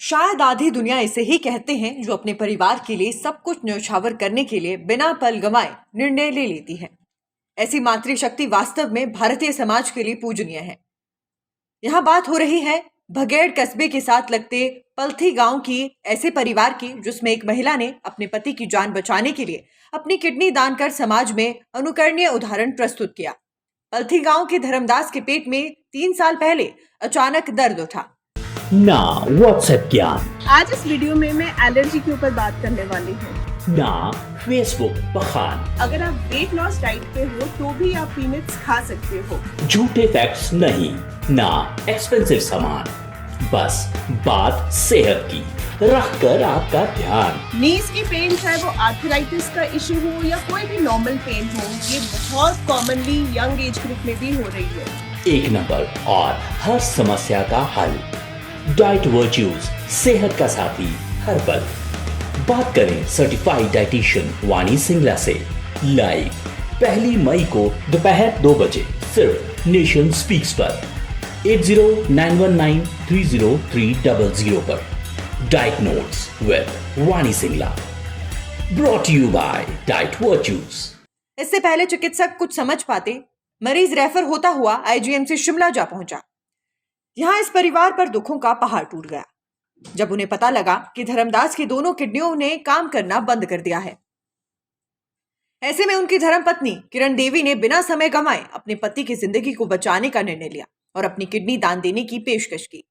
शायद आधी दुनिया इसे ही कहते हैं जो अपने परिवार के लिए सब कुछ न्यौछावर करने के लिए बिना पल गंवाए निर्णय ले लेती है। ऐसी मातृशक्ति वास्तव में भारतीय समाज के लिए पूजनीय है। यहाँ बात हो रही है भगेड़ कस्बे के साथ लगते पलथी गांव की, ऐसे परिवार की जिसमें एक महिला ने अपने पति की जान बचाने के लिए अपनी किडनी दान कर समाज में अनुकरणीय उदाहरण प्रस्तुत किया। पलथी गांव के धर्मदास के पेट में 3 साल पहले अचानक दर्द उठा। ना व्हाट्सएप ज्ञान। आज इस वीडियो में मैं एलर्जी के ऊपर बात करने वाली हूँ। ना फेसबुक बखान। अगर आप वेट लॉस डाइट पे हो तो भी आप पीनट्स खा सकते हो। झूठे फैक्ट्स नहीं, ना एक्सपेंसिव सामान, बस बात सेहत की, रख कर आपका ध्यान। नीज की पेन, चाहे वो आर्थराइटिस का इशू हो या कोई भी नॉर्मल पेन हो, ये बहुत कॉमनली यंग एज ग्रुप में भी हो रही है। एक नंबर और हर समस्या का हल, डाइट वर्च्यूज, सेहत का साथी हर पल। बात करें सर्टिफाइड डाइटिशियन वाणी सिंगला से। लाइव 1 मई को दोपहर 2 बजे सिर्फ नेशन स्पीक्स पर 8091930300 पर। Diet notes with Vani Singla, brought you by diet virtues. इससे पहले चिकित्सक कुछ समझ पाते, मरीज रेफर होता हुआ आईजीएमसी शिमला जा पहुंचा। यहां इस परिवार पर दुखों का पहाड़ टूट गया जब उन्हें पता लगा कि धर्मदास की दोनों किडनियों ने काम करना बंद कर दिया है। ऐसे में उनकी धर्मपत्नी किरण देवी ने बिना समय गंवाए अपने पति की जिंदगी को बचाने का निर्णय लिया और अपनी किडनी दान देने की पेशकश की।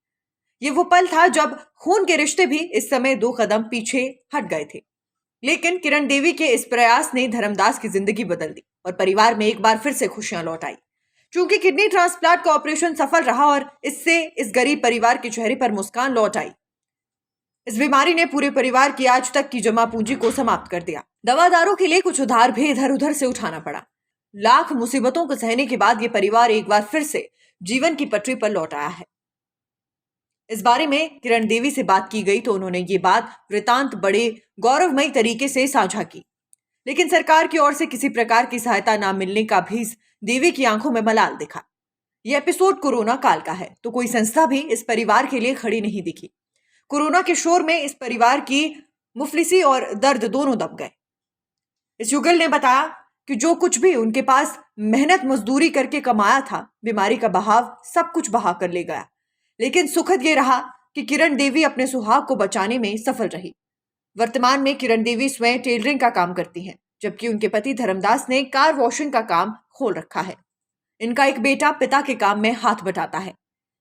ये वो पल था जब खून के रिश्ते भी इस समय 2 कदम पीछे हट गए थे। लेकिन किरण देवी के इस प्रयास ने धर्मदास की जिंदगी बदल दी और परिवार में एक बार फिर से खुशियां लौट आई। चूंकि किडनी ट्रांसप्लांट का ऑपरेशन सफल रहा और इससे इस गरीब परिवार के चेहरे पर मुस्कान लौट आई। इस बीमारी ने पूरे परिवार की आज तक की जमा पूंजी को समाप्त कर दिया। दवादारों के लिए कुछ उधार भी इधर उधर से उठाना पड़ा। लाख मुसीबतों को सहने के बाद ये परिवार एक बार फिर से जीवन की पटरी पर लौट आया है। इस बारे में किरण देवी से बात की गई तो उन्होंने ये बात वृतांत बड़े गौरवमयी तरीके से साझा की। लेकिन सरकार की ओर से किसी प्रकार की सहायता न मिलने का भी देवी की आंखों में मलाल दिखा। यह एपिसोड कोरोना काल का है तो कोई संस्था भी इस परिवार के लिए खड़ी नहीं दिखी। कोरोना के शोर में इस परिवार की मुफलिसी और दर्द दोनों दब गए। इस युगल ने बताया कि जो कुछ भी उनके पास मेहनत मजदूरी करके कमाया था, बीमारी का बहाव सब कुछ बहा कर ले गया। लेकिन सुखद ये रहा कि किरण देवी अपने सुहाग को बचाने में सफल रही। वर्तमान में किरण देवी स्वयं टेलरिंग का काम करती हैं, जबकि उनके पति धर्मदास ने कार वॉशिंग का काम खोल रखा है। इनका एक बेटा पिता के काम में हाथ बटाता है।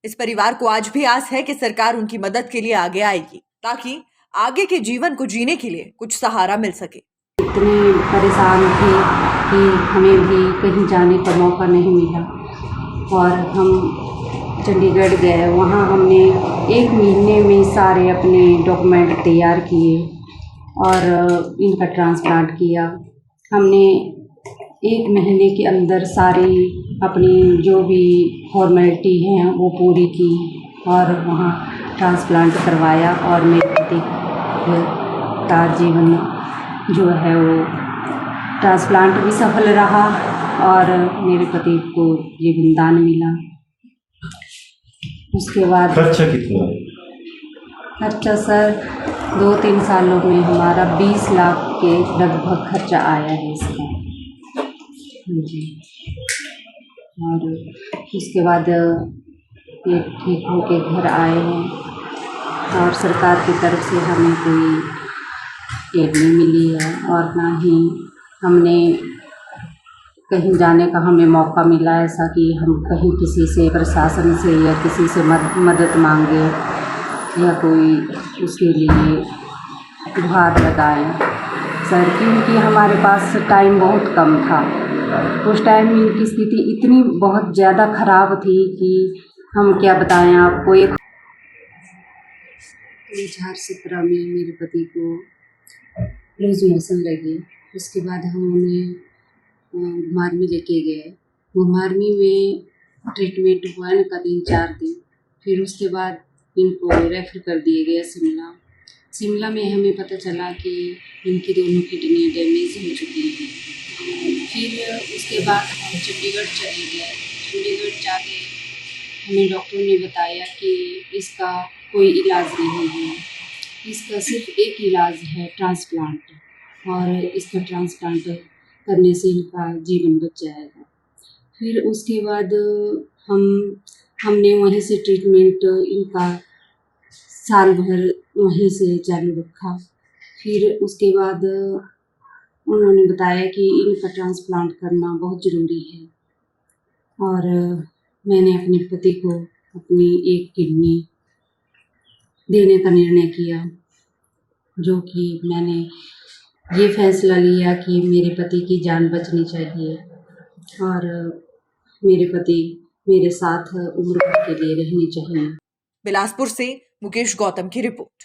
इस परिवार को आज भी आस है कि सरकार उनकी मदद के लिए आगे आएगी ताकि आगे के जीवन को जीने के लिए कुछ सहारा मिल सके। इतने परेशान थे कि हमें भी कहीं जाने का मौका नहीं मिला और हम चंडीगढ़ गए। वहाँ हमने 1 महीने में सारे अपने डॉक्यूमेंट तैयार किए और इनका ट्रांसप्लांट किया। हमने 1 महीने के अंदर सारी अपनी जो भी फॉर्मेलिटी हैं वो पूरी की और वहाँ ट्रांसप्लांट करवाया और मेरे पति का जीवन जो है वो ट्रांसप्लांट भी सफल रहा और मेरे पति को जीवन दान मिला। उसके बाद खर्चा कितना? खर्चा सर 2-3 सालों में हमारा 20 लाख के लगभग खर्चा आया है इसका जी। और उसके बाद ये ठीक होके घर आए हैं और सरकार की तरफ से हमें कोई एड नहीं मिली है और ना ही हमने कहीं जाने का हमें मौका मिला ऐसा कि हम कहीं किसी से, प्रशासन से या किसी से मदद मांगे या कोई उसके लिए गुहार लगाएं सर, क्योंकि हमारे पास टाइम बहुत कम था। उस टाइम इनकी स्थिति इतनी बहुत ज़्यादा ख़राब थी कि हम क्या बताएं आपको। 2017 में मेरे पति को लूज मोशन लगे। उसके बाद हम उन्हें घुमारवी लेके गए। घुमारवी में ट्रीटमेंट हुआ इनका 3-4 दिन। फिर उसके बाद इनको रेफ़र कर दिए गया शिमला। शिमला में हमें पता चला कि इनकी दोनों किडनियाँ डैमेज हो चुकी हैं। फिर उसके बाद हम चंडीगढ़ चले गए। चंडीगढ़ जाके हमें डॉक्टर ने बताया कि इसका कोई इलाज नहीं है। इसका सिर्फ एक इलाज है ट्रांसप्लांट, और इसका ट्रांसप्लांट करने से इनका जीवन बच जाएगा। फिर उसके बाद हमने वहीं से ट्रीटमेंट इनका साल भर वहीं से चालू रखा। फिर उसके बाद उन्होंने बताया कि इनका ट्रांसप्लांट करना बहुत ज़रूरी है, और मैंने अपने पति को अपनी एक किडनी देने का निर्णय किया, जो कि मैंने ये फैसला लिया कि मेरे पति की जान बचनी चाहिए, और मेरे पति मेरे साथ उम्र भर के लिए रहने चाहिए। बिलासपुर से मुकेश गौतम की रिपोर्ट।